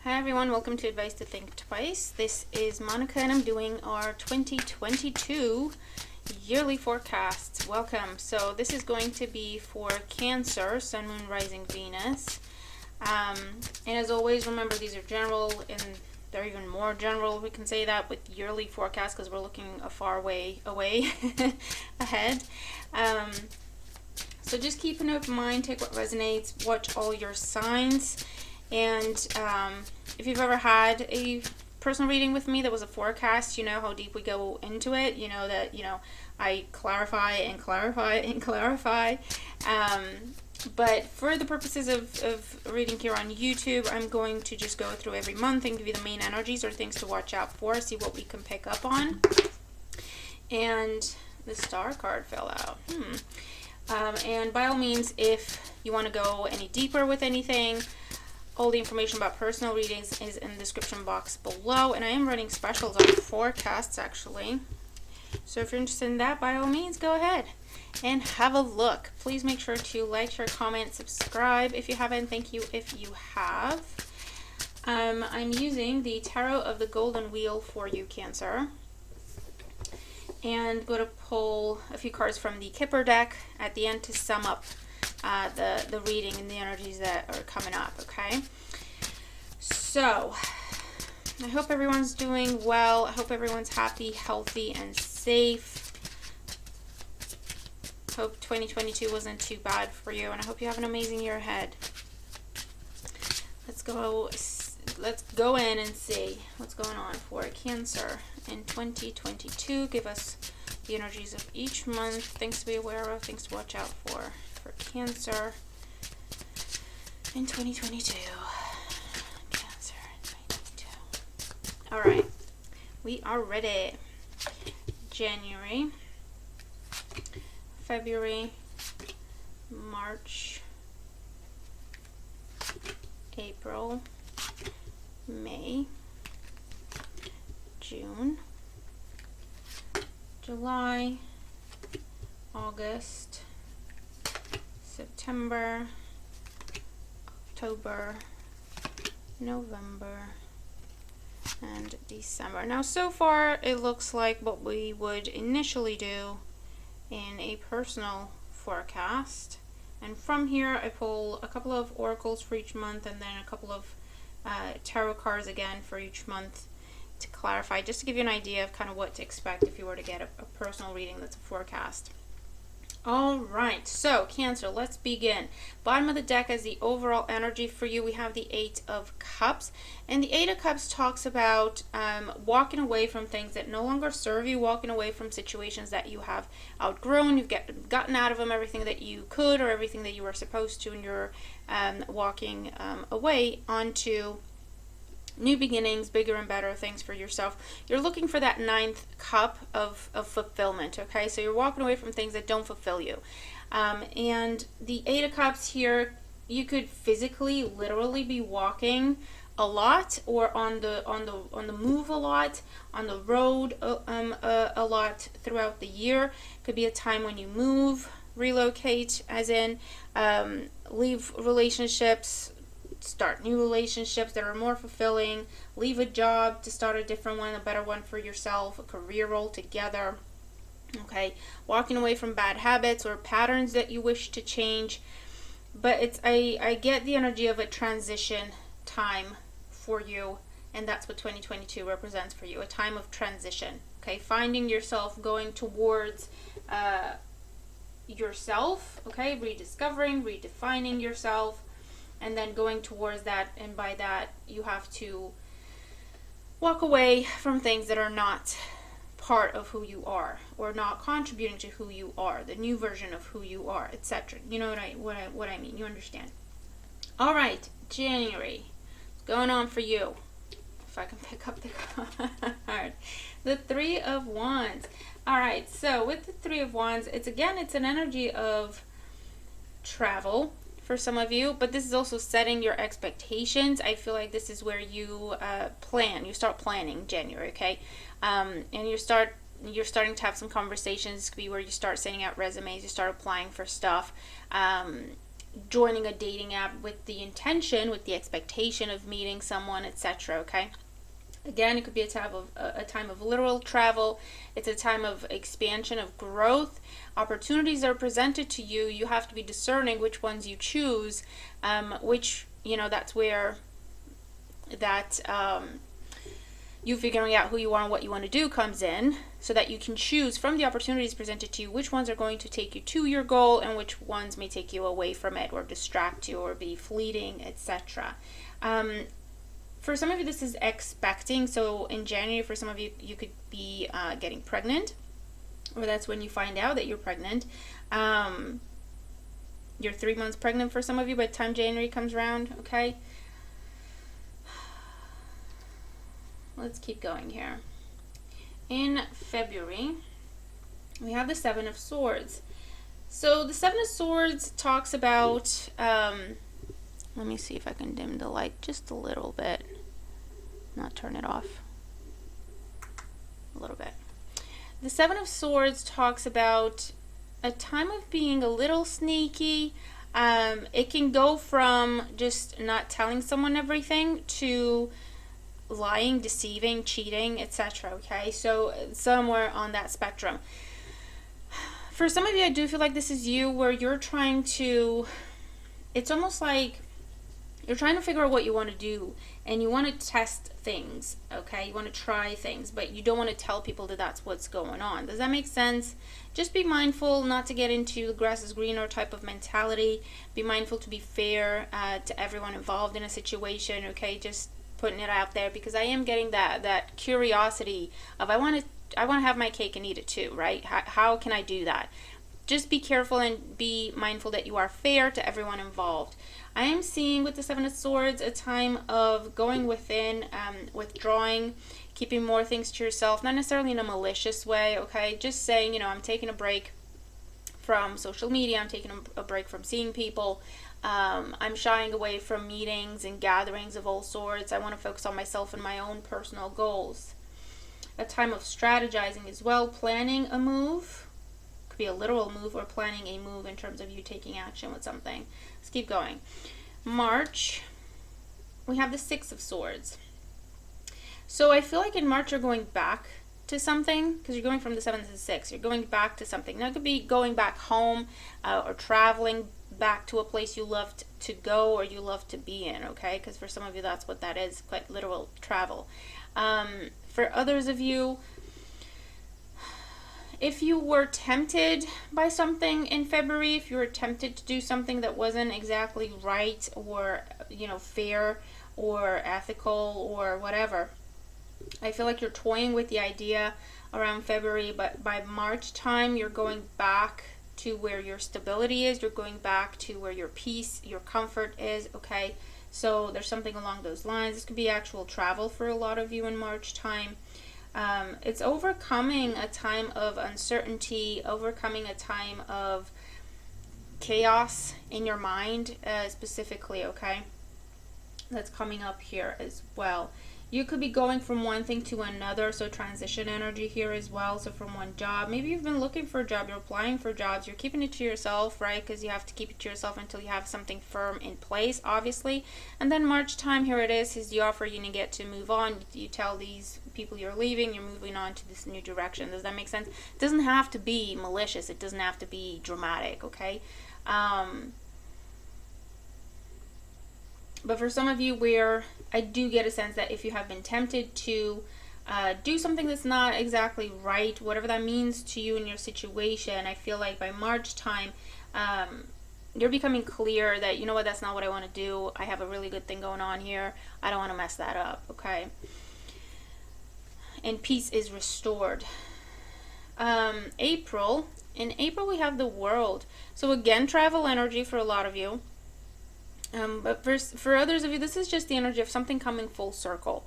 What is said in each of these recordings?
Hi everyone, welcome to Advice to Think Twice. This is Monica and I'm doing our 2022 yearly forecasts. Welcome. So this is going to be for Cancer, Sun, Moon, Rising, Venus. And as always, remember these are general and they're even more general, we can say that, with yearly forecasts because we're looking a far way away ahead. So just keep an open mind, take what resonates, watch all your signs. And if you've ever had a personal reading with me that was a forecast, you know how deep we go into it. You know that, I clarify and clarify and clarify. But for the purposes of reading here on YouTube, I'm going to just go through every month and give you the main energies or things to watch out for, see what we can pick up on. And the star card fell out. And by all means, if you want to go any deeper with anything, all the information about personal readings is in the description box below. And I am running specials on forecasts, actually. So if you're interested in that, by all means, go ahead and have a look. Please make sure to like, share, comment, subscribe if you haven't. Thank you if you have. I'm using the Tarot of the Golden Wheel for you, Cancer. And going to pull a few cards from the Kipper deck at the end to sum up the reading and the energies that are coming up, okay? So, I hope everyone's doing well. I hope everyone's happy, healthy, and safe. Hope 2022 wasn't too bad for you, and I hope you have an amazing year ahead. Let's go in and see what's going on for Cancer in 2022. Give us the energies of each month, things to be aware of, things to watch out for Cancer in 2022. Cancer in 2022. All right, we are ready. January, February, March, April, May, June, July, August, September, October, November, and December. Now, so far, it looks like what we would initially do in a personal forecast. And from here, I pull a couple of oracles for each month and then a couple of tarot cards again for each month to clarify, just to give you an idea of kind of what to expect if you were to get a personal reading that's a forecast. All right, so Cancer, let's begin. Bottom of the deck as the overall energy for you, we have the Eight of Cups. And the Eight of Cups talks about walking away from things that no longer serve you, walking away from situations that you have outgrown, you've gotten out of them everything that you could or everything that you were supposed to, and you're walking away onto new beginnings, bigger and better things for yourself. You're looking for that ninth cup of fulfillment, okay? So you're walking away from things that don't fulfill you. And the Eight of Cups here, you could physically, literally be walking a lot, or on the move a lot, on the road a lot throughout the year. Could be a time when you move, relocate, as in leave relationships, start new relationships that are more fulfilling, leave a job to start a different one, a better one for yourself, a career altogether. Okay, walking away from bad habits or patterns that you wish to change. But it's I get the energy of a transition time for you, and that's what 2022 represents for you, a time of transition. Okay, finding yourself, going towards yourself, okay, rediscovering, redefining yourself, and then going towards that. And by that, you have to walk away from things that are not part of who you are or not contributing to who you are, the new version of who you are, etc. You know what I mean. You understand. All right, January. What's going on for you? If I can pick up the card. The Three of Wands. All right, so with the Three of Wands, it's an energy of travel for some of you, but this is also setting your expectations. I feel like this is where you you start planning January, okay? And you're starting to have some conversations. This could be where you start sending out resumes, you start applying for stuff. joining a dating app with the intention, with the expectation of meeting someone, etc. Okay. Again, it could be a time of literal travel. It's a time of expansion, of growth. Opportunities are presented to you. You have to be discerning which ones you choose. Which, that's where that you figuring out who you are and what you want to do comes in, so that you can choose from the opportunities presented to you which ones are going to take you to your goal and which ones may take you away from it or distract you or be fleeting, etc. For some of you, this is expecting. So in January, for some of you, you could be getting pregnant, or that's when you find out that you're pregnant. You're 3 months pregnant for some of you by the time January comes around, okay? Let's keep going here. In February, we have the Seven of Swords. So the Seven of Swords talks about, let me see if I can dim the light just a little bit. Not turn it off. A little bit. The Seven of Swords talks about a time of being a little sneaky. It can go from just not telling someone everything to lying, deceiving, cheating, etc. Okay, so somewhere on that spectrum. For some of you, I do feel like this is you, where you're trying to, it's almost like you're trying to figure out what you want to do, and you want to test things, okay? You want to try things, but you don't want to tell people that that's what's going on. Does that make sense? Just be mindful not to get into the grass is greener type of mentality. Be mindful to be fair to everyone involved in a situation, okay? Just putting it out there, because I am getting that curiosity of I want to have my cake and eat it too, right? How can I do that? Just be careful and be mindful that you are fair to everyone involved. I am seeing with the Seven of Swords a time of going within, withdrawing, keeping more things to yourself, not necessarily in a malicious way, okay? Just saying, I'm taking a break from social media, I'm taking a break from seeing people, I'm shying away from meetings and gatherings of all sorts. I want to focus on myself and my own personal goals. A time of strategizing as well, planning a move. Could be a literal move, or planning a move in terms of you taking action with something. Let's keep going. March, we have the Six of Swords. So I feel like in March you're going back to something, because you're going from the 7 to the 6. You're going back to something. Now it could be going back home, or traveling back to a place you loved to go or you love to be in, okay? Because for some of you that's what that is, quite literal travel. For others of you, if you were tempted by something in February, if you were tempted to do something that wasn't exactly right or, fair or ethical or whatever, I feel like you're toying with the idea around February, but by March time, you're going back to where your stability is. You're going back to where your peace, your comfort is, okay? So there's something along those lines. This could be actual travel for a lot of you in March time. It's overcoming a time of uncertainty, overcoming a time of chaos in your mind, specifically, okay? That's coming up here as well. You could be going from one thing to another, so transition energy here as well. So from one job, maybe you've been looking for a job, you're applying for jobs, you're keeping it to yourself, right? Because you have to keep it to yourself until you have something firm in place, obviously. And then March time, here it is the offer, you get to move on. You tell these people you're leaving, you're moving on to this new direction. Does that make sense? It doesn't have to be malicious, it doesn't have to be dramatic, okay? But for some of you, where I do get a sense that if you have been tempted to do something that's not exactly right, whatever that means to you in your situation, I feel like by March time, you're becoming clear that, you know what, that's not what I want to do. I have a really good thing going on here. I don't want to mess that up, okay? And peace is restored. April. In April, we have the World. So again, travel energy for a lot of you. But for others of you, this is just the energy of something coming full circle.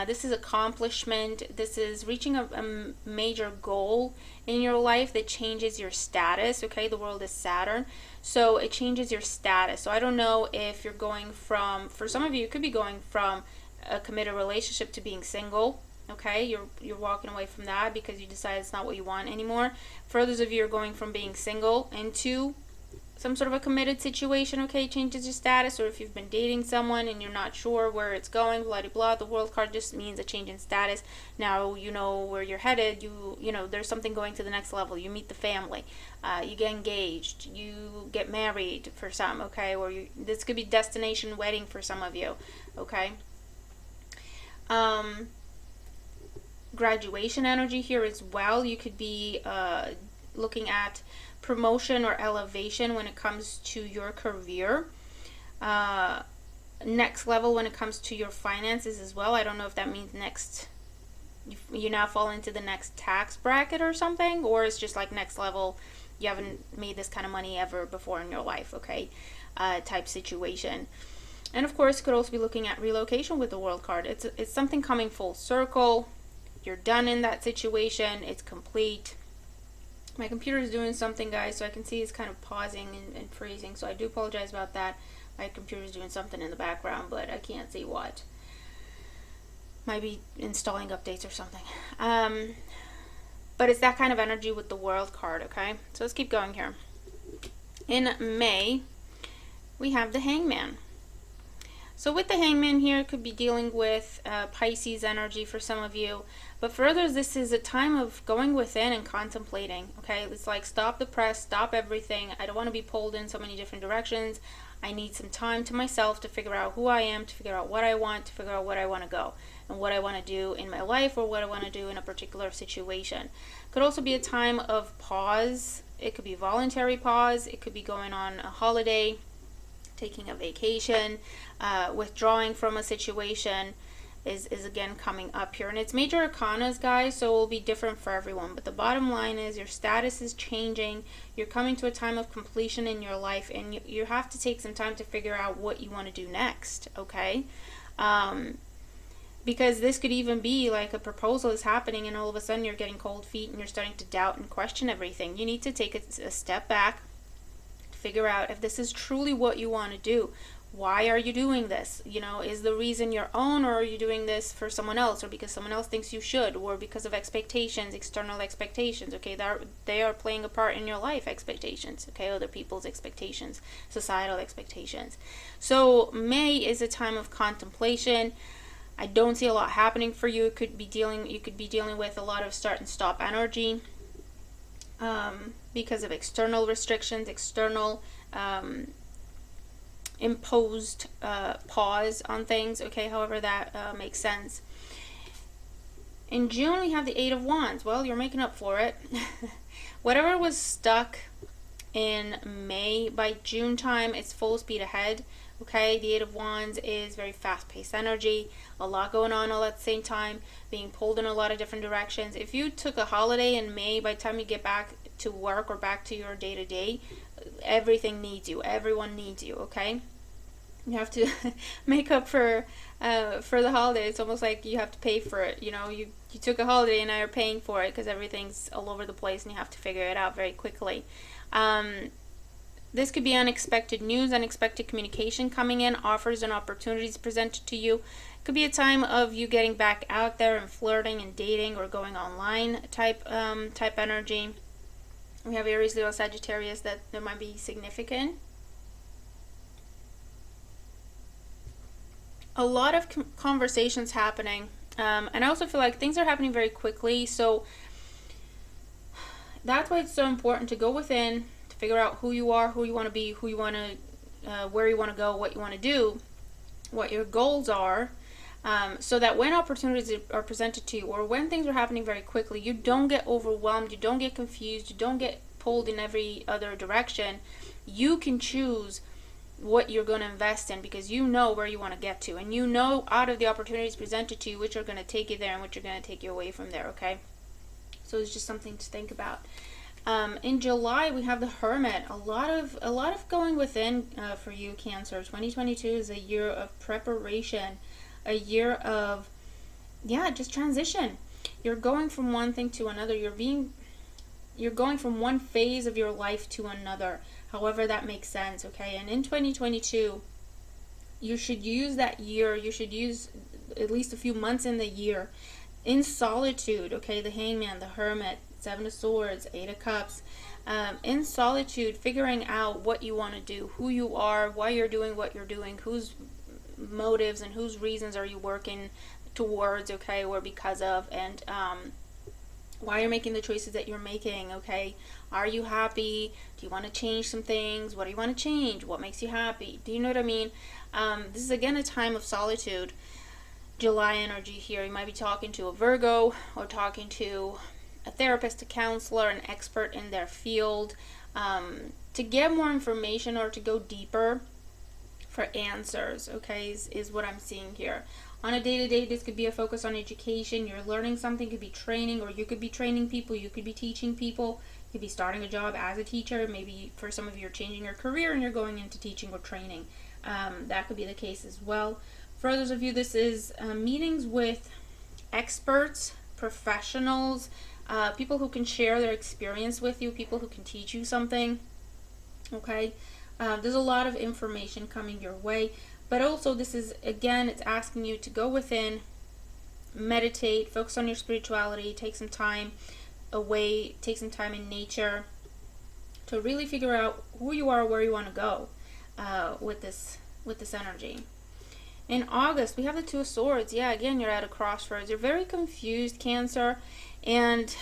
This is accomplishment. This is reaching a major goal in your life that changes your status. Okay, the World is Saturn, so it changes your status. So I don't know if you're going from, for some of you, you could be going from a committed relationship to being single. Okay, you're walking away from that because you decide it's not what you want anymore. For others of you, you're going from being single into some sort of a committed situation, okay, changes your status, or if you've been dating someone and you're not sure where it's going, blah blah blah. The world card just means a change in status. Now you know where you're headed. You know there's something going to the next level. You meet the family, you get engaged, you get married for some, okay, or this could be destination wedding for some of you, okay. Graduation energy here as well. You could be looking at promotion or elevation when it comes to your career, next level when it comes to your finances as well. I don't know if that means next, you now fall into the next tax bracket or something, or it's just like next level, you haven't made this kind of money ever before in your life, okay, type situation. And of course, could also be looking at relocation with the world card. It's something coming full circle. You're done in that situation. It's complete. My computer is doing something, guys, so I can see it's kind of pausing and freezing, so I do apologize about that. My computer is doing something in the background, but I can't see what. Might be installing updates or something. But it's that kind of energy with the world card, okay? So let's keep going here. In May, we have the Hangman. So with the Hangman here, it could be dealing with Pisces energy for some of you. But for others, this is a time of going within and contemplating, okay? It's like stop the press, stop everything. I don't want to be pulled in so many different directions. I need some time to myself to figure out who I am, to figure out what I want, to figure out what I want to go, and what I want to do in my life, or what I want to do in a particular situation. Could also be a time of pause. It could be voluntary pause. It could be going on a holiday, taking a vacation, withdrawing from a situation is again coming up here. And it's major arcanas, guys, so it will be different for everyone. But the bottom line is your status is changing. You're coming to a time of completion in your life, and you have to take some time to figure out what you want to do next, okay? Because this could even be like a proposal is happening and all of a sudden you're getting cold feet and you're starting to doubt and question everything. You need to take a step back, figure out if this is truly what you want to do. Why are you doing this? You know, is the reason your own, or are you doing this for someone else, or because someone else thinks you should, or because of expectations, external expectations, okay? They are playing a part in your life, expectations, okay? Other people's expectations, societal expectations. So May is a time of contemplation. I don't see a lot happening for you. You could be dealing with a lot of start and stop energy because of external restrictions, external imposed pause on things, okay, however that makes sense. In June, we have the Eight of Wands. Well, you're making up for it. Whatever was stuck in May, by June time, it's full speed ahead, okay? The Eight of Wands is very fast-paced energy, a lot going on all at the same time, being pulled in a lot of different directions. If you took a holiday in May, by the time you get back to work or back to your day-to-day, everything needs you. Everyone needs you, okay? You have to make up for the holiday. It's almost like you have to pay for it. You know, you took a holiday and now you're paying for it because everything's all over the place and you have to figure it out very quickly. This could be unexpected news, unexpected communication coming in, offers and opportunities presented to you. It could be a time of you getting back out there and flirting and dating or going online type energy. We have Aries, Leo, Sagittarius that might be significant. A lot of conversations happening, and I also feel like things are happening very quickly, so that's why it's so important to go within, to figure out who you are, who you want to be, who you want to, where you want to go, what you want to do, what your goals are, so that when opportunities are presented to you, or when things are happening very quickly, you don't get overwhelmed, you don't get confused, you don't get pulled in every other direction. You can choose what you're going to invest in because you know where you want to get to, and you know out of the opportunities presented to you which are going to take you there and which are going to take you away from there, okay? So it's just something to think about. In July, we have the Hermit. A lot of going within for you, Cancer. 2022 is a year of preparation, a year of just transition. You're going from one thing to another. You're going from one phase of your life to another, however that makes sense, okay? And in 2022, you should use that year, you should use at least a few months in the year in solitude, okay? The Hangman, the Hermit, Seven of Swords, Eight of Cups, in solitude, figuring out what you want to do, who you are, why you're doing what you're doing, whose motives and whose reasons are you working towards, okay, or because of, and why you're making the choices that you're making, okay? Are you happy? Do you want to change some things? What do you want to change? What makes you happy? Do you know what I mean? This is again a time of solitude. July energy here. You might be talking to a Virgo or talking to a therapist, a counselor, an expert in their field, to get more information or to go deeper for answers, okay, is what I'm seeing here. On a day-to-day, this could be a focus on education. You're learning something, could be training, or you could be training people, you could be teaching people, you could be starting a job as a teacher. Maybe for some of you, you're changing your career and you're going into teaching or training. That could be the case as well. For others of you, this is meetings with experts, professionals, people who can share their experience with you, people who can teach you something, okay? There's a lot of information coming your way, but also this is, again, it's asking you to go within, meditate, focus on your spirituality, take some time away, take some time in nature to really figure out who you are, where you want to go with this energy. In August, we have the Two of Swords. Yeah, again, you're at a crossroads. You're very confused, Cancer, and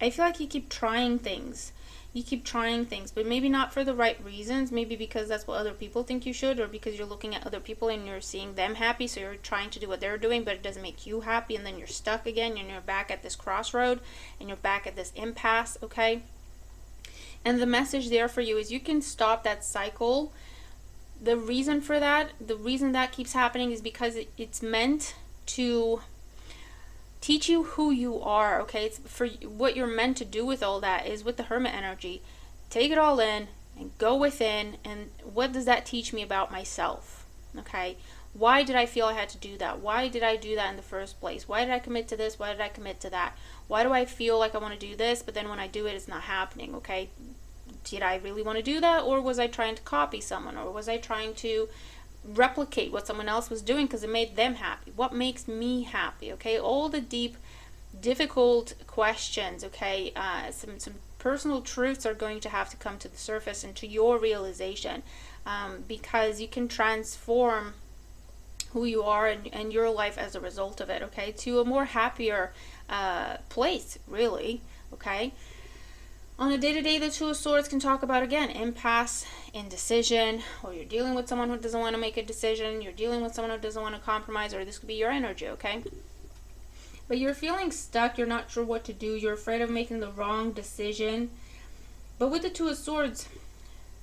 I feel like you keep trying things. You keep trying things, but maybe not for the right reasons. Maybe because that's what other people think you should, or because you're looking at other people and you're seeing them happy, so you're trying to do what they're doing, but it doesn't make you happy, and then you're stuck again, and you're back at this crossroad, and you're back at this impasse, okay? And the message there for you is you can stop that cycle. The reason for that, the reason that keeps happening is because it's meant to teach you who you are, okay? It's for what you're meant to do with all that is with the Hermit energy. Take it all in and go within, and what does that teach me about myself, okay? Why did I feel I had to do that? Why did I do that in the first place? Why did I commit to this? Why did I commit to that? Why do I feel like I want to do this, but then when I do it, it's not happening, okay? Did I really want to do that, or was I trying to copy someone, or was I trying to replicate what someone else was doing because it made them happy? What makes me happy, okay? All the deep, difficult questions, okay? Some personal truths are going to have to come to the surface and to your realization, because you can transform who you are and your life as a result of it, okay? To a more happier place, really, okay? On a day-to-day, the Two of Swords can talk about, again, impasse, indecision, or you're dealing with someone who doesn't want to make a decision, you're dealing with someone who doesn't want to compromise, or this could be your energy, okay? But you're feeling stuck, you're not sure what to do, you're afraid of making the wrong decision. But with the Two of Swords,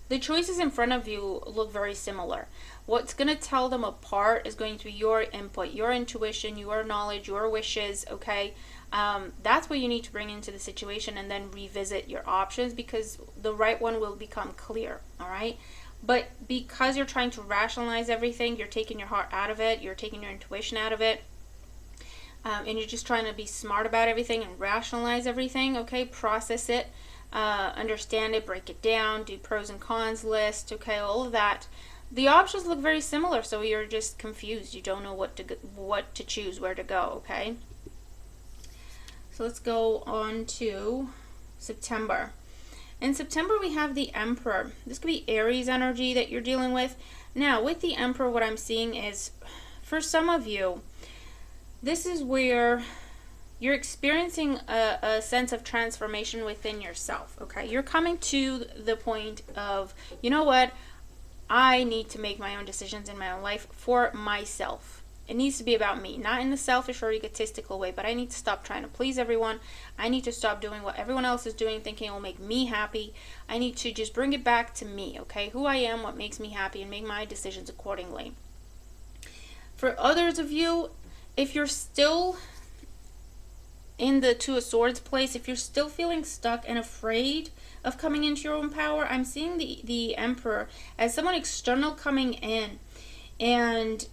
the choices in front of you look very similar. What's going to tell them apart is going to be your input, your intuition, your knowledge, your wishes, okay? That's what you need to bring into the situation, and then revisit your options, because the right one will become clear, all right? But because you're trying to rationalize everything, you're taking your heart out of it, you're taking your intuition out of it, and you're just trying to be smart about everything and rationalize everything, okay? Process it, understand it, break it down, do pros and cons list, okay? All of that. The options look very similar, so you're just confused. You don't know what to choose, where to go, okay? So let's go on to September. In September, we have the Emperor. This could be Aries energy that you're dealing with. Now, with the Emperor, what I'm seeing is, for some of you, this is where you're experiencing a sense of transformation within yourself, okay? You're coming to the point of, you know what? I need to make my own decisions in my own life for myself. It needs to be about me, not in a selfish or egotistical way, but I need to stop trying to please everyone. I need to stop doing what everyone else is doing, thinking it will make me happy. I need to just bring it back to me, okay? Who I am, what makes me happy, and make my decisions accordingly. For others of you, if you're still in the Two of Swords place, if you're still feeling stuck and afraid of coming into your own power, I'm seeing the Emperor as someone external coming in, and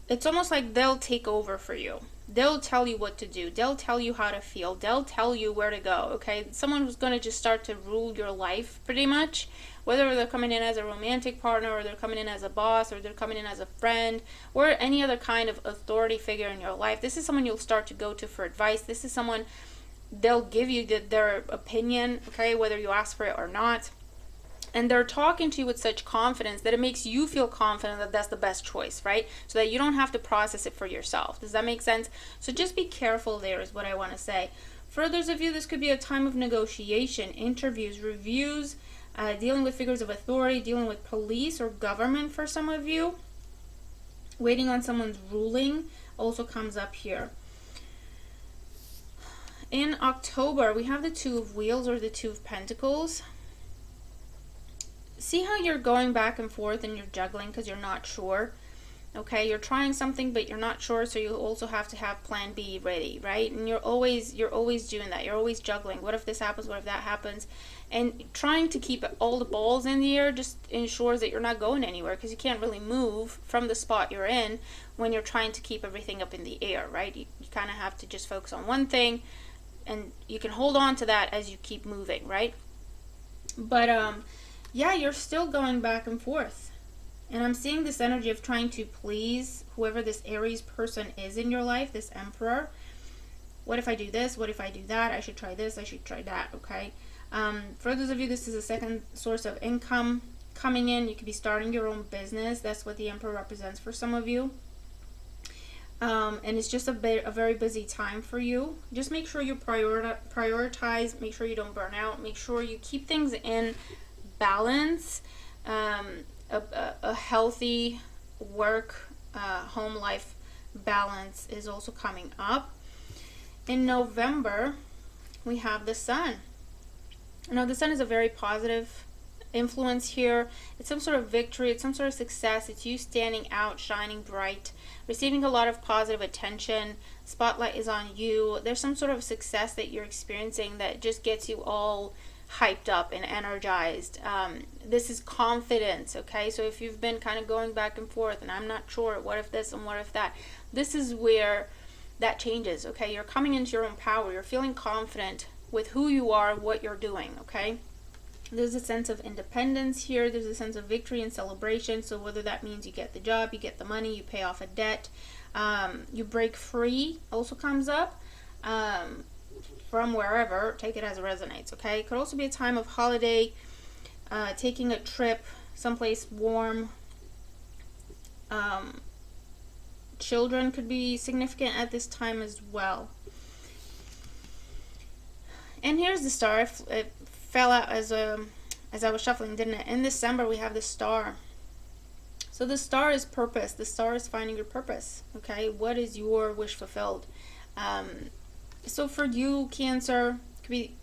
it's almost like they'll take over for you. They'll tell you what to do. They'll tell you how to feel. They'll tell you where to go, okay? Someone who's going to just start to rule your life, pretty much. Whether they're coming in as a romantic partner, or they're coming in as a boss, or they're coming in as a friend, or any other kind of authority figure in your life. This is someone you'll start to go to for advice. This is someone they'll give you their opinion, okay, whether you ask for it or not. And they're talking to you with such confidence that it makes you feel confident that that's the best choice, right? So that you don't have to process it for yourself. Does that make sense? So just be careful there is what I want to say. For others of you, this could be a time of negotiation, interviews, reviews, dealing with figures of authority, dealing with police or government for some of you. Waiting on someone's ruling also comes up here. In October, we have the Two of Wheels or the Two of Pentacles. See how you're going back and forth and you're juggling because you're not sure. Okay, you're trying something but you're not sure, so you also have to have plan B ready, right? And you're always doing that. You're always juggling. What if this happens? What if that happens? And trying to keep all the balls in the air just ensures that you're not going anywhere, because you can't really move from the spot you're in when you're trying to keep everything up in the air, right? You kind of have to just focus on one thing, and you can hold on to that as you keep moving, right? But yeah, you're still going back and forth. And I'm seeing this energy of trying to please whoever this Aries person is in your life, this Emperor. What if I do this? What if I do that? I should try this. I should try that, okay? For those of you, this is a second source of income coming in. You could be starting your own business. That's what the Emperor represents for some of you. And it's just a very busy time for you. Just make sure you prioritize. Make sure you don't burn out. Make sure you keep things in balance. A healthy work home life balance is also coming up. In November, we have the Sun. Now, the Sun is a very positive influence here. It's some sort of victory. It's some sort of success. It's you standing out, shining bright, receiving a lot of positive attention. Spotlight is on you. There's some sort of success that you're experiencing that just gets you all hyped up and energized. This is confidence, okay? So if you've been kind of going back and forth and I'm not sure, what if this and what if that, this is where that changes, okay? You're coming into your own power. You're feeling confident with who you are, what you're doing, okay? There's a sense of independence here. There's a sense of victory and celebration. So whether that means you get the job, you get the money, you pay off a debt, you break free also comes up. From wherever, take it as it resonates, okay? It could also be a time of holiday, taking a trip someplace warm. Children could be significant at this time as well. And here's the Star. It fell out as I was shuffling, didn't it? In December, we have the Star. So the Star is purpose. The Star is finding your purpose, okay? What is your wish fulfilled? So for you, Cancer, could be,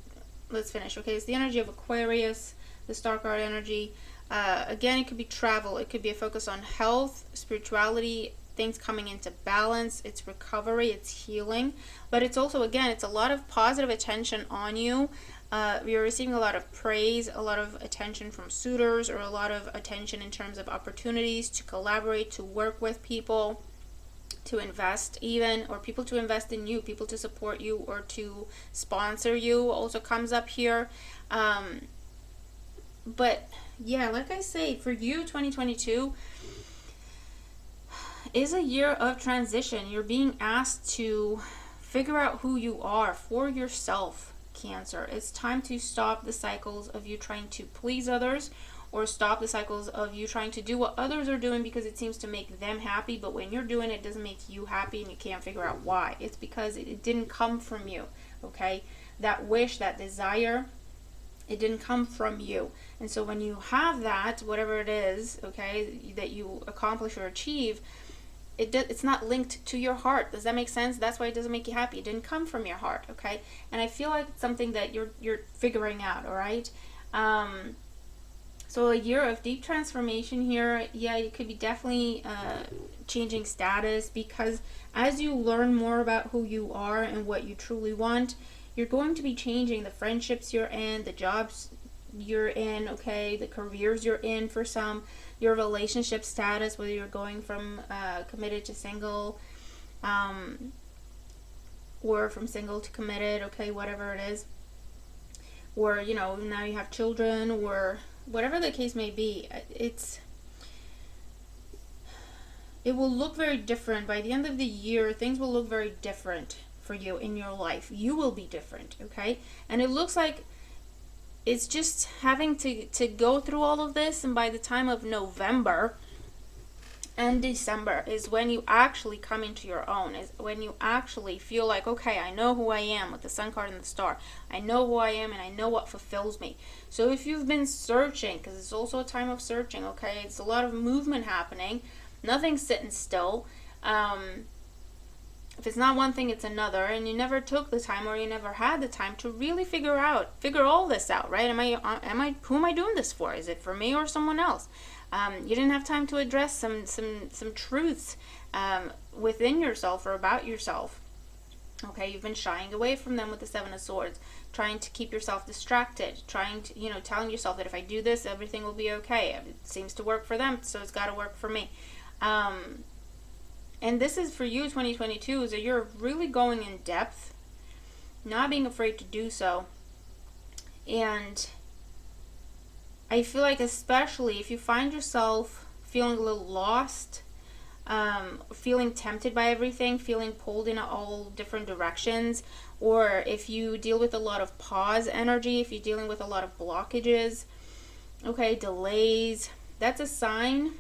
let's finish, okay? It's the energy of Aquarius, the Star card energy. Again, it could be travel. It could be a focus on health, spirituality, things coming into balance. It's recovery, it's healing. But it's also, again, it's a lot of positive attention on you. You're receiving a lot of praise, a lot of attention from suitors, or a lot of attention in terms of opportunities to collaborate, to work with people, to invest even, or people to invest in you, people to support you or to sponsor you also comes up here. But yeah, like I say, for you, 2022 is a year of transition. You're being asked to figure out who you are for yourself, Cancer. It's time to stop the cycles of you trying to please others, or stop the cycles of you trying to do what others are doing because it seems to make them happy, but when you're doing it, it doesn't make you happy and you can't figure out why. It's because it didn't come from you, okay? That wish, that desire, it didn't come from you. And so when you have that, whatever it is, okay, that you accomplish or achieve, it's not linked to your heart. Does that make sense? That's why it doesn't make you happy. It didn't come from your heart, okay? And I feel like it's something that you're figuring out, all right? So a year of deep transformation here. Yeah, you could be definitely changing status, because as you learn more about who you are and what you truly want, you're going to be changing the friendships you're in, the jobs you're in, okay, the careers you're in for some, your relationship status, whether you're going from committed to single, or from single to committed, okay, whatever it is. Or, you know, now you have children, or whatever the case may be. It will look very different. By the end of the year, things will look very different for you in your life. You will be different, okay? And it looks like it's just having to go through all of this, and by the time of November and December is when you actually come into your own, is when you actually feel like, okay, I know who I am with the sun card and the star. I know who I am and I know what fulfills me. So if you've been searching, because it's also a time of searching, okay, it's a lot of movement happening. Nothing's sitting still. If it's not one thing, it's another, and you never took the time, or you never had the time to really figure all this out, right? Who am I doing this for? Is it for me or someone else? You didn't have time to address some truths within yourself or about yourself. Okay, you've been shying away from them with the Seven of Swords, trying to keep yourself distracted, trying to, telling yourself that if I do this, everything will be okay. It seems to work for them, so it's got to work for me. And this is for you, 2022, is that you're really going in depth, not being afraid to do so. And I feel like, especially if you find yourself feeling a little lost, feeling tempted by everything, feeling pulled in all different directions, or if you deal with a lot of pause energy, if you're dealing with a lot of blockages, okay, delays, that's a sign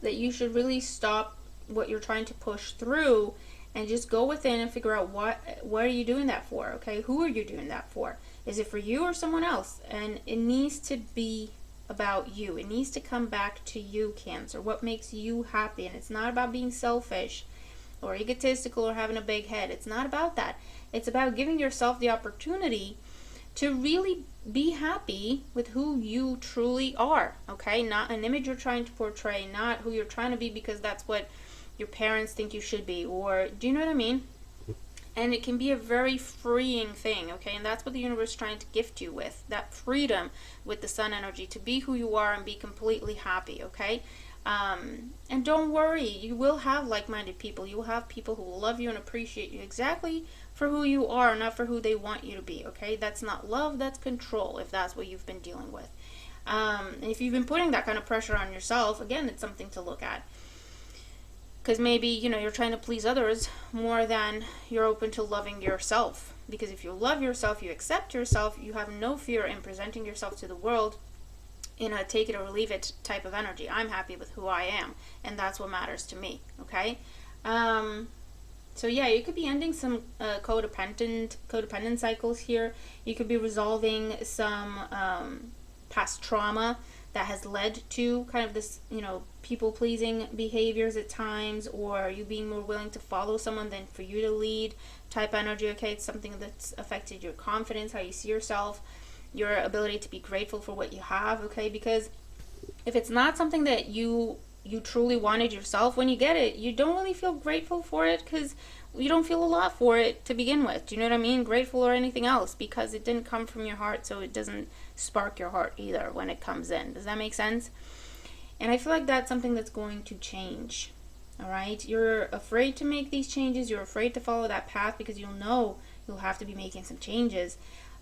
that you should really stop what you're trying to push through and just go within and figure out what are you doing that for, okay? Who are you doing that for? Is it for you or someone else? And it needs to be about you. It needs to come back to you, Cancer. What makes you happy? And it's not about being selfish or egotistical or having a big head. It's not about that. It's about giving yourself the opportunity to really be happy with who you truly are, okay? Not an image you're trying to portray, not who you're trying to be because that's what your parents think you should be, or do you know what I mean? And it can be a very freeing thing, okay? And that's what the universe is trying to gift you with, that freedom with the sun energy to be who you are and be completely happy, okay? And don't worry, you will have like-minded people. You will have people who will love you and appreciate you exactly for who you are, not for who they want you to be, okay? That's not love, that's control, if that's what you've been dealing with. And if you've been putting that kind of pressure on yourself, again, it's something to look at. Because maybe, you're trying to please others more than you're open to loving yourself. Because if you love yourself, you accept yourself, you have no fear in presenting yourself to the world in a take it or leave it type of energy. I'm happy with who I am, and that's what matters to me, okay? So yeah, you could be ending some codependent cycles here. You could be resolving some past trauma that has led to kind of this, people-pleasing behaviors at times, or you being more willing to follow someone than for you to lead type energy, okay? It's something that's affected your confidence, how you see yourself, your ability to be grateful for what you have, okay? Because if it's not something that you truly wanted yourself, when you get it, you don't really feel grateful for it because you don't feel a lot for it to begin with. Do you know what I mean? Grateful or anything else, because it didn't come from your heart, so it doesn't spark your heart either when it comes in. Does that make sense? And I feel like that's something that's going to change. All right? You're afraid to make these changes. You're afraid to follow that path because you'll have to be making some changes.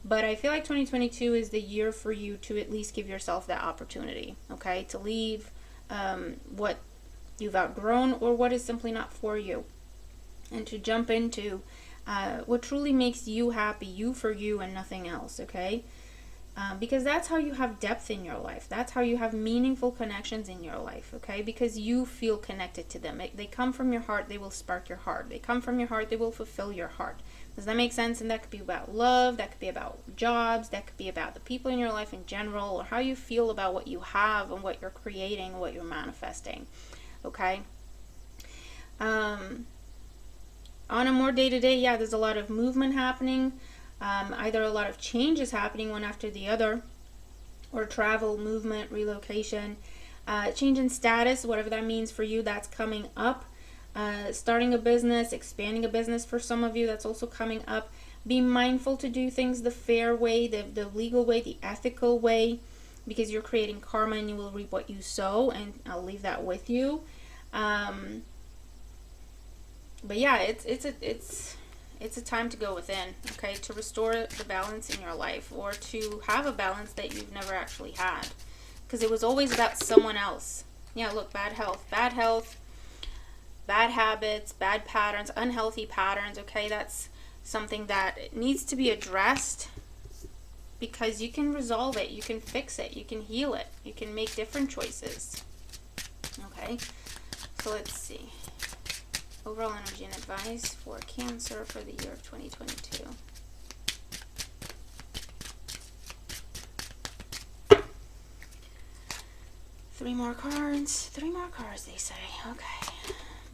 But I feel like 2022 is the year for you to at least give yourself that opportunity, okay? To leave what you've outgrown or what is simply not for you. And to jump into what truly makes you happy, you for you and nothing else, okay? Because that's how you have depth in your life. That's how you have meaningful connections in your life, okay? Because you feel connected to them. They come from your heart, they will spark your heart. They come from your heart, they will fulfill your heart. Does that make sense? And that could be about love, that could be about jobs, that could be about the people in your life in general, or how you feel about what you have and what you're creating and what you're manifesting, okay? On a more day-to-day, yeah, there's a lot of movement happening. Either a lot of changes happening one after the other, or travel, movement, relocation, change in status, whatever that means for you, that's coming up. Starting a business, expanding a business for some of you, that's also coming up. Be mindful to do things the fair way, the legal way, the ethical way, because you're creating karma and you will reap what you sow, and I'll leave that with you. But yeah, it's a time to go within, okay, to restore the balance in your life, or to have a balance that you've never actually had, because it was always about someone else. Yeah, look, bad health, bad habits, bad patterns, unhealthy patterns, okay? That's something that needs to be addressed, because you can resolve it, you can fix it, you can heal it, you can make different choices. Okay, so let's see. Overall energy and advice for Cancer for the year of 2022. Three more cards, they say. Okay.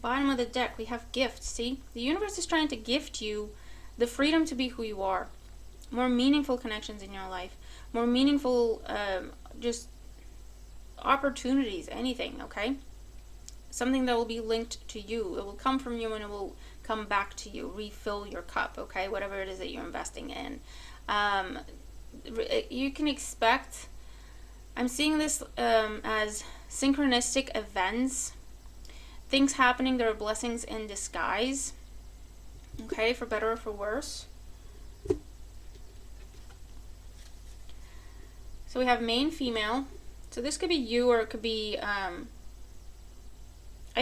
Bottom of the deck, we have gifts. See, the universe is trying to gift you the freedom to be who you are. More meaningful connections in your life, more meaningful just opportunities, anything, okay? Something that will be linked to you. It will come from you and it will come back to you. Refill your cup, okay? Whatever it is that you're investing in. You can expect, I'm seeing this as synchronistic events, things happening that are blessings in disguise, okay, for better or for worse. So we have male, female. So this could be you, or it could be, I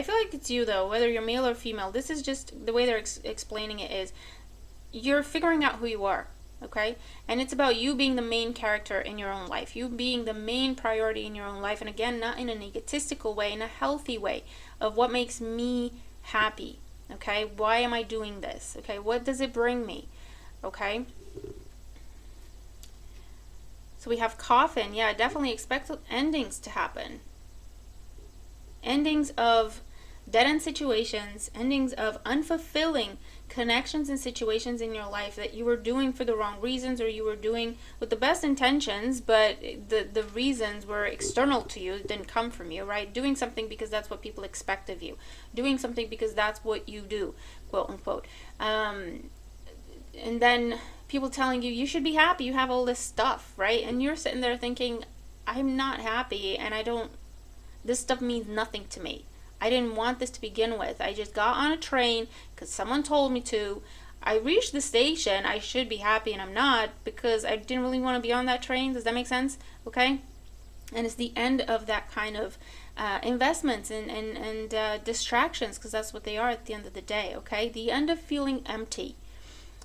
feel like it's you though, whether you're male or female. This is just, the way they're explaining it is, you're figuring out who you are, okay? And it's about you being the main character in your own life. You being the main priority in your own life. And again, not in an egotistical way, in a healthy way of what makes me happy, okay? Why am I doing this? Okay, what does it bring me? Okay? So we have coffin. Yeah, definitely expect endings to happen. Endings of dead-end situations, endings of unfulfilling connections and situations in your life that you were doing for the wrong reasons, or you were doing with the best intentions, but the reasons were external to you, didn't come from you, right? Doing something because that's what people expect of you. Doing something because that's what you do, quote unquote. And then people telling you should be happy, you have all this stuff, right? And you're sitting there thinking, I'm not happy, and this stuff means nothing to me. I didn't want this to begin with. I just got on a train because someone told me to. I reached the station, I should be happy, and I'm not, because I didn't really want to be on that train. Does that make sense? Okay? And it's the end of that kind of investments and distractions, because that's what they are at the end of the day, okay? The end of feeling empty.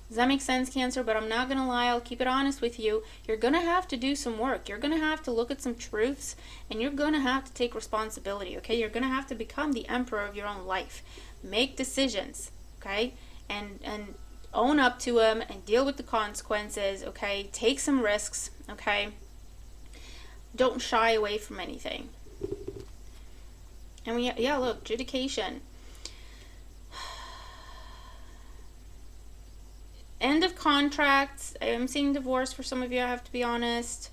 Does that make sense, Cancer? But I'm not going to lie. I'll keep it honest with you. You're going to have to do some work. You're going to have to look at some truths, and you're going to have to take responsibility, okay? You're going to have to become the emperor of your own life. Make decisions, okay? And own up to them and deal with the consequences, okay? Take some risks, okay? Don't shy away from anything. And look, adjudication. End of contracts. I'm seeing divorce for some of you, I have to be honest,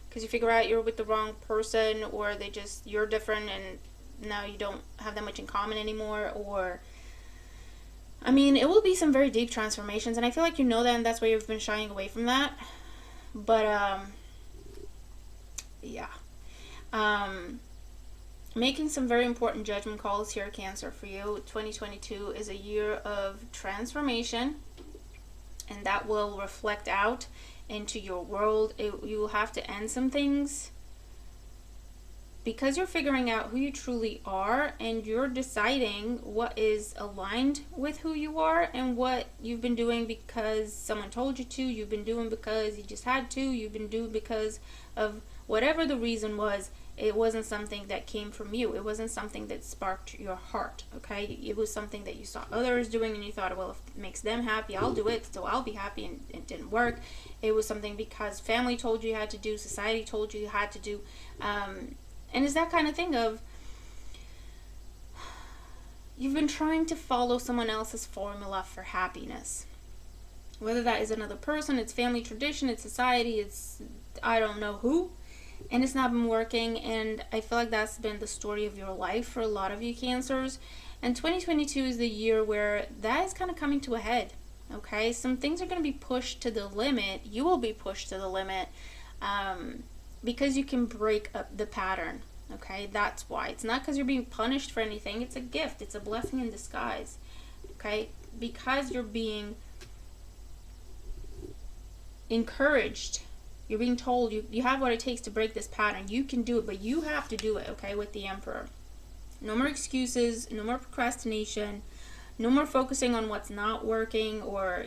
because you figure out you're with the wrong person, or you're different and now you don't have that much in common anymore, or it will be some very deep transformations, and I feel like you know that, and that's why you've been shying away from that. But making some very important judgment calls here, Cancer, for you. 2022 is a year of transformation, and that will reflect out into your world. You will have to end some things because you're figuring out who you truly are, and you're deciding what is aligned with who you are, and what you've been doing because someone told you to, you've been doing because you just had to, you've been doing because of whatever the reason was. It wasn't something that came from you. It wasn't something that sparked your heart, okay? It was something that you saw others doing, and you thought, well, if it makes them happy, I'll do it, so I'll be happy, and it didn't work. It was something because family told you had to do, society told you had to do, and it's that kind of thing of, you've been trying to follow someone else's formula for happiness. Whether that is another person, it's family tradition, it's society, it's I don't know who. And it's not been working, and I feel like that's been the story of your life for a lot of you Cancers. And 2022 is the year where that is kind of coming to a head, okay? Some things are going to be pushed to the limit. You will be pushed to the limit because you can break up the pattern, okay? That's why. It's not because you're being punished for anything. It's a gift. It's a blessing in disguise, okay? Because you're being encouraged. You're being told you have what it takes to break this pattern. You can do it, but you have to do it, okay, with the Emperor. No more excuses, no more procrastination, no more focusing on what's not working, or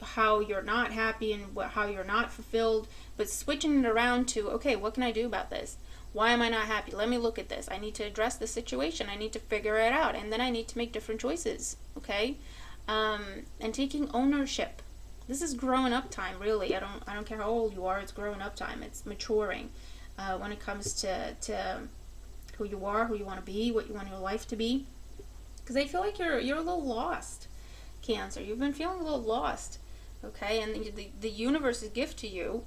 how you're not happy and how you're not fulfilled, but switching it around to, okay, what can I do about this? Why am I not happy? Let me look at this. I need to address the situation. I need to figure it out, and then I need to make different choices. Okay, and taking ownership. This is growing up time, really. I don't care how old you are. It's growing up time. It's maturing when it comes to who you are, who you want to be, what you want your life to be. Because I feel like you're a little lost, Cancer. You've been feeling a little lost. Okay, and the universe's gift to you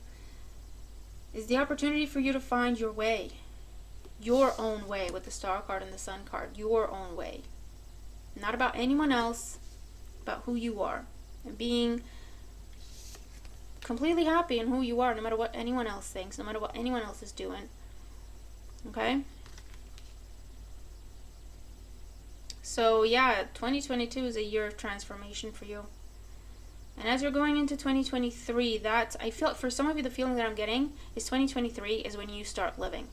is the opportunity for you to find your way, your own way, with the Star card and the Sun card, your own way. Not about anyone else, about who you are, and being completely happy in who you are, no matter what anyone else thinks, no matter what anyone else is doing. Okay? So yeah, 2022 is a year of transformation for you. And as you're going into 2023, I feel, for some of you, the feeling that I'm getting is 2023 is when you start living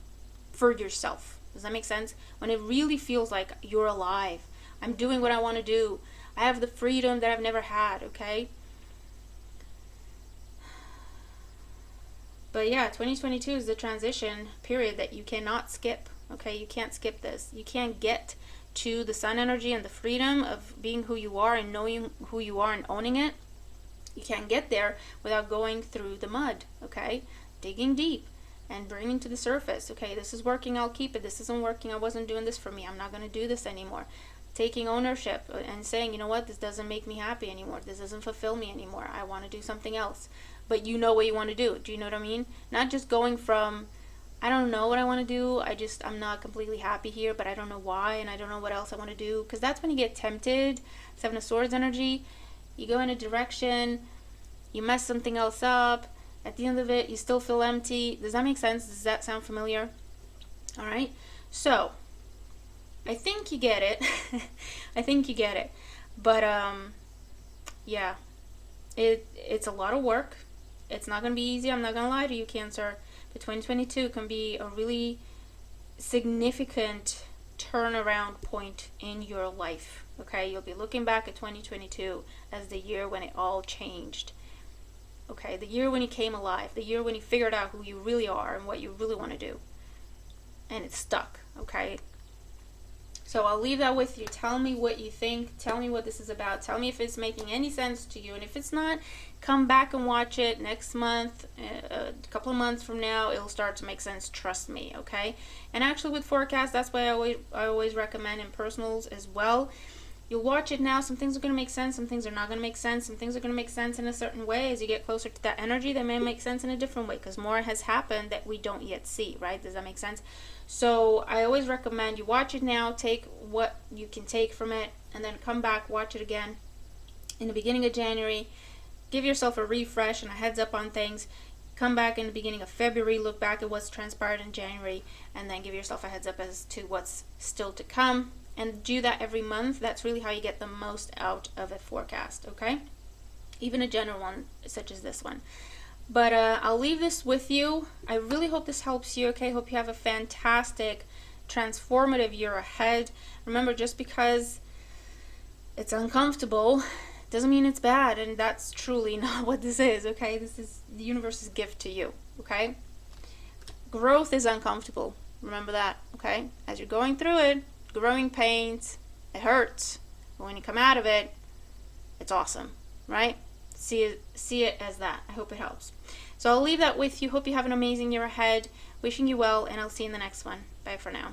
for yourself. Does that make sense? When it really feels like you're alive. I'm doing what I want to do. I have the freedom that I've never had, okay? But yeah, 2022 is the transition period that you cannot skip, okay? You can't skip this. You can't get to the Sun energy and the freedom of being who you are and knowing who you are and owning it. You can't get there without going through the mud, okay? Digging deep and bringing to the surface, okay? This is working, I'll keep it. This isn't working, I wasn't doing this for me. I'm not going to do this anymore. Taking ownership and saying, you know what, this doesn't make me happy anymore. This doesn't fulfill me anymore. I want to do something else. But you know what you want to do. Do you know what I mean? Not just going from, I don't know what I want to do. I'm not completely happy here, but I don't know why, and I don't know what else I want to do. Because that's when you get tempted. Seven of Swords energy. You go in a direction, you mess something else up. At the end of it, you still feel empty. Does that make sense? Does that sound familiar? All right. So, I think you get it. I think you get it. But, yeah. It's a lot of work. It's not going to be easy. I'm not going to lie to you, Cancer. But 2022 can be a really significant turnaround point in your life. Okay, you'll be looking back at 2022 as the year when it all changed. Okay, the year when you came alive, the year when you figured out who you really are and what you really want to do. And it's stuck, okay? So I'll leave that with you. Tell me what you think. Tell me what this is about. Tell me if it's making any sense to you. And if it's not, come back and watch it next month. A couple of months from now, it'll start to make sense. Trust me, okay? And actually with forecasts, that's why I always recommend in personals as well. You'll watch it now. Some things are going to make sense. Some things are not going to make sense. Some things are going to make sense in a certain way. As you get closer to that energy, they may make sense in a different way because more has happened that we don't yet see, right? Does that make sense? So I always recommend you watch it now, take what you can take from it, and then come back, watch it again in the beginning of January. Give yourself a refresh and a heads up on things. Come back in the beginning of February, look back at what's transpired in January, and then give yourself a heads up as to what's still to come. And do that every month. That's really how you get the most out of a forecast, okay? Even a general one such as this one. But I'll leave this with you. I really hope this helps you, okay? Hope you have a fantastic, transformative year ahead. Remember, just because it's uncomfortable doesn't mean it's bad, and that's truly not what this is, okay? This is the universe's gift to you, okay? Growth is uncomfortable. Remember that, okay? As you're going through it, growing pains, it hurts. But when you come out of it, it's awesome, right? See it as that. I hope it helps. So I'll leave that with you. Hope you have an amazing year ahead. Wishing you well, and I'll see you in the next one. Bye for now.